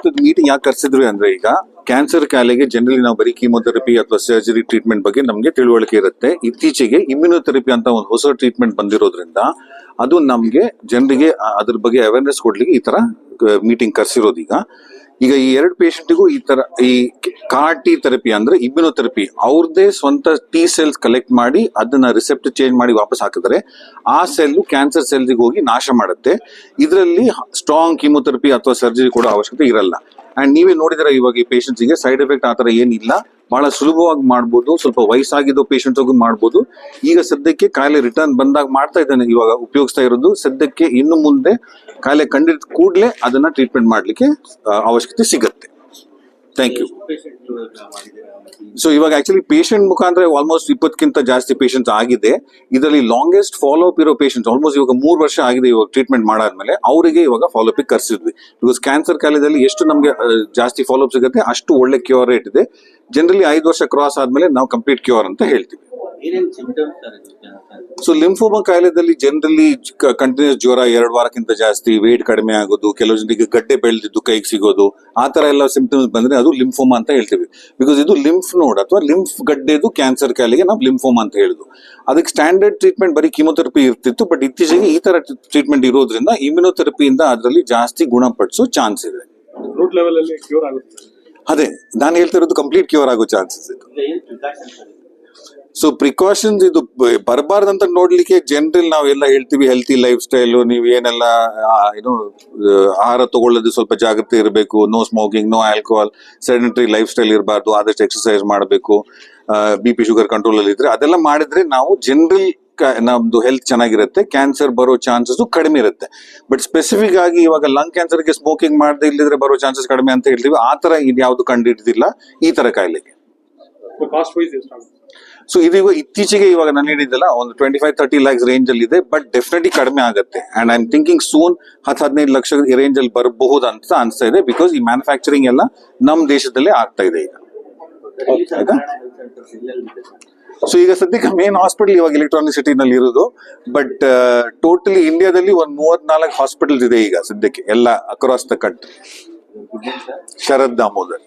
ಇವತ್ತು ಮೀಟಿಂಗ್ ಯಾಕೆ ಕರೆಸಿದ್ರು ಅಂದ್ರೆ, ಈಗ ಕ್ಯಾನ್ಸರ್ ಕಾಯಿಲೆಗೆ ಜನರಲಿ ನಾವು ಬರೀ ಕೀಮೋಥೆರಪಿ ಅಥವಾ ಸರ್ಜರಿ ಟ್ರೀಟ್ಮೆಂಟ್ ಬಗ್ಗೆ ನಮಗೆ ತಿಳುವಳಿಕೆ ಇರುತ್ತೆ. ಇತ್ತೀಚೆಗೆ ಇಮ್ಯುನೋಥೆರಪಿ ಅಂತ ಒಂದು ಹೊಸ ಟ್ರೀಟ್ಮೆಂಟ್ ಬಂದಿರೋದ್ರಿಂದ ಅದು ನಮ್ಗೆ ಜನರಿಗೆ ಅದ್ರ ಬಗ್ಗೆ ಅವೇರ್ನೆಸ್ ಕೊಡ್ಲಿಕ್ಕೆ ಈ ತರ ಮೀಟಿಂಗ್ ಕರೆಸಿರೋದು. ಈಗ ಈ ಎರಡು ಪೇಷಂಟಿಗೂ ಈ ತರ ಈ CAR-T ಥೆರಪಿ ಅಂದ್ರೆ ಇಮ್ಯುನೋಥೆರಪಿ ಅವ್ರದೇ ಸ್ವಂತ T ಸೆಲ್ಸ್ ಕಲೆಕ್ಟ್ ಮಾಡಿ ಅದನ್ನ ರಿಸೆಪ್ಟರ್ ಚೇಂಜ್ ಮಾಡಿ ವಾಪಸ್ ಹಾಕಿದ್ರೆ ಆ ಸೆಲ್ ಕ್ಯಾನ್ಸರ್ ಸೆಲ್ಗೆ ಹೋಗಿ ನಾಶ ಮಾಡುತ್ತೆ. ಇದರಲ್ಲಿ ಸ್ಟ್ರಾಂಗ್ ಕೀಮೋಥೆರಪಿ ಅಥವಾ ಸರ್ಜರಿ ಕೂಡ ಅವಶ್ಯಕತೆ ಇರಲ್ಲ. ಅಂಡ್ ನೀವೇ ನೋಡಿದ್ರೆ ಇವಾಗ ಈ ಪೇಷಂಟ್ಸ್ ಗೆ ಸೈಡ್ ಎಫೆಕ್ಟ್ ಆತರ ಏನಿಲ್ಲ, ಬಹಳ ಸುಲಭವಾಗಿ ಮಾಡ್ಬೋದು. ಸ್ವಲ್ಪ ವಯಸ್ಸಾಗಿದ್ದು ಪೇಷಂಟ್ಸ್ ಮಾಡ್ಬೋದು. ಈಗ ಸದ್ಯಕ್ಕೆ ಕಾಯಿಲೆ ರಿಟರ್ನ್ ಬಂದಾಗ ಮಾಡ್ತಾ ಇದ್ದಾನೆ, ಇವಾಗ ಉಪಯೋಗಿಸ್ತಾ ಇರೋದು. ಸದ್ಯಕ್ಕೆ ಇನ್ನು ಮುಂದೆ ಕಾಯಿಲೆ ಕಂಡಿದ್ದ ಕೂಡಲೇ ಅದನ್ನ ಟ್ರೀಟ್ಮೆಂಟ್ ಮಾಡ್ಲಿಕ್ಕೆ ಅವಶ್ಯಕತೆ ಸಿಗತ್ತೆ. Thank you. ಸೊ ಇವಾಗ ಆಕ್ಚುಲಿ ಪೇಷಂಟ್ ಮುಖಾಂತರ ಆಲ್ಮೋಸ್ಟ್ 20ಕ್ಕಿಂತ ಜಾಸ್ತಿ ಪೇಷಂಟ್ಸ್ ಆಗಿದೆ. ಇದರಲ್ಲಿ ಲಾಂಗೆಸ್ಟ್ ಫಾಲೋ ಅಪ್ ಇರೋ ಪೇಷಂಟ್ಸ್ ಆಲ್ಮೋಸ್ಟ್ ಇವಾಗ 3 ವರ್ಷ ಆಗಿದೆ ಇವಾಗ ಟ್ರೀಟ್ಮೆಂಟ್ ಮಾಡಾದ್ಮೇಲೆ ಅವರಿಗೆ ಇವಾಗ ಫಾಲೋ ಅಪ್ ಕರ್ಸಿದ್ವಿ. ಬಿಕಾಸ್ ಕ್ಯಾನ್ಸರ್ ಕಾಯಿಲೆದಲ್ಲಿ ಎಷ್ಟು ನಮಗೆ ಜಾಸ್ತಿ ಫಾಲೋ ಅಪ್ ಸಿಗುತ್ತೆ ಅಷ್ಟು ಒಳ್ಳೆ ಕ್ಯೂರ್ ರೇಟ್ ಇದೆ. ಜನರಲಿ 5 ವರ್ಷ ಕ್ರಾಸ್ ಆದ್ಮೇಲೆ ನಾವು ಕಂಪ್ಲೀಟ್ ಕ್ಯೂರ್ ಅಂತ ಹೇಳ್ತೀವಿ. ಸೊ ಲಿಂಫೋಮಾ ಕಾಯಿಲೆದಲ್ಲಿ ಜನರಲಿ ಕಂಟಿನ್ಯೂಸ್ ಜ್ವರ 2 ವಾರಕ್ಕಿಂತ ಜಾಸ್ತಿ, ವೇಟ್ ಕಡಿಮೆ ಆಗೋದು, ಕೆಲವು ಜನರಿಗೆ ಗಡ್ಡೆ ಬೆಳೆದಿದ್ದು ಕೈಗೆ ಸಿಗೋದು, ಆ ತರ ಎಲ್ಲ ಸಿಂಪ್ಟಮ್ಸ್ ಬಂದ್ರೆ ಅದು ಲಿಂಫೋಮಾ ಅಂತ ಹೇಳ್ತೀವಿ. ಬಿಕಾಸ್ ಇದು ಲಿಂಫ್ ನೋಡ್ ಅಥವಾ ಲಿಂಫ್ ಗಡ್ಡೆದು ಕ್ಯಾನ್ಸರ್ ಕಾಯಿಲೆಗೆ ನಾವು ಲಿಂಫೋಮಾ ಅಂತ ಹೇಳುದು. ಅದಕ್ಕೆ ಸ್ಟ್ಯಾಂಡರ್ಡ್ ಟ್ರೀಟ್ಮೆಂಟ್ ಬರೀ ಕಿಮೋಥೆರಪಿ ಇರ್ತಿತ್ತು. ಬಟ್ ಇತ್ತೀಚೆಗೆ ಈ ತರ ಟ್ರೀಟ್ಮೆಂಟ್ ಇರೋದ್ರಿಂದ ಇಮ್ಯುನೋಥೆರಪಿಯಿಂದ ಅದರಲ್ಲಿ ಜಾಸ್ತಿ ಗುಣಪಡಿಸೋ ಚಾನ್ಸ್ ಇದೆ. ರೂಟ್ ಲೆವೆಲ್ ಅಲ್ಲಿ ಕ್ಯೂರ್ ಆಗುತ್ತೆ. ಅದೇ ನಾನು ಹೇಳ್ತಿರೋದು, ಕಂಪ್ಲೀಟ್ ಕ್ಯೂರ್ ಆಗೋ ಚಾನ್ಸಸ್ ಇದೆ. ಸೊ ಪ್ರಿಕಾಷನ್ಸ್ ಇದು ಬರಬಾರ್ದಂತ ನೋಡ್ಲಿಕ್ಕೆ ಜನರಲ್ ನಾವೆಲ್ಲ ಹೇಳ್ತೀವಿ, ಹೆಲ್ತಿ ಲೈಫ್ ಸ್ಟೈಲ್, ನೀವು ಏನೆಲ್ಲ ಆಹಾರ ತಗೊಳ್ಳೋದು ಸ್ವಲ್ಪ ಜಾಗ್ರತೆ ಇರಬೇಕು, no smoking, no alcohol, sedentary lifestyle ಇರಬಾರ್ದು, ಆದಷ್ಟು ಎಕ್ಸರ್ಸೈಸ್ ಮಾಡಬೇಕು, BP ಶುಗರ್ ಕಂಟ್ರೋಲ್ ಅಲ್ಲಿ ಇದ್ರೆ ಅದೆಲ್ಲ ಮಾಡಿದ್ರೆ ನಾವು ಜನರಲ್ ನಮ್ದು ಹೆಲ್ತ್ ಚೆನ್ನಾಗಿರುತ್ತೆ, ಕ್ಯಾನ್ಸರ್ ಬರೋ ಚಾನ್ಸಸ್ ಕಡಿಮೆ ಇರುತ್ತೆ. ಬಟ್ ಸ್ಪೆಸಿಫಿಕ್ ಆಗಿ ಇವಾಗ ಲಂಗ್ ಕ್ಯಾನ್ಸರ್ಗೆ ಸ್ಮೋಕಿಂಗ್ ಮಾಡದೆ ಇಲ್ಲಿದ್ರೆ ಬರೋ ಚಾನ್ಸಸ್ ಕಡಿಮೆ ಅಂತ ಹೇಳ್ತೀವಿ. ಆ ತರ ಇದ್ಯಾವುದು ಕಂಡಿಡ್ದಿಲ್ಲ ಈ ತರ ಕಾಯಿಲೆಗೆ. ಸೊ ಇದೀಗ ಇತ್ತೀಚೆಗೆ ಇವಾಗ ನಾನು ಹೇಳಿದ್ದಲ್ಲ ಒಂದು 25-30 lakhs ರೇಂಜ್ ಅಲ್ಲಿ ಇದೆ. ಬಟ್ ಡೆಫಿನೆಟ್ಲಿ ಕಡಿಮೆ ಆಗುತ್ತೆ. And I am thinking soon 10-15 lakh range ಅಲ್ಲಿ ಬರಬಹುದು ಅಂತ ಅನ್ಸ್ತಾ ಇದೆ. ಬಿಕಾಸ್ ಈ ಮ್ಯಾನುಫ್ಯಾಕ್ಚರಿಂಗ್ ಎಲ್ಲ ನಮ್ ದೇಶದಲ್ಲೇ ಆಗ್ತಾ ಇದೆ ಈಗ. ಸೊ ಈಗ ಸದ್ಯಕ್ಕೆ ಮೇನ್ ಹಾಸ್ಪಿಟಲ್ ಇವಾಗ ಎಲೆಕ್ಟ್ರಾನಿಕ್ ಸಿಟಿ ನಲ್ಲಿ ಇರೋದು. ಬಟ್ ಟೋಟಲಿ ಇಂಡಿಯಾದಲ್ಲಿ ಒಂದು 34 ಹಾಸ್ಪಿಟಲ್ಸ್ ಇದೆ ಈಗ ಸದ್ಯಕ್ಕೆ ಎಲ್ಲ across the country. Sharad Damodar.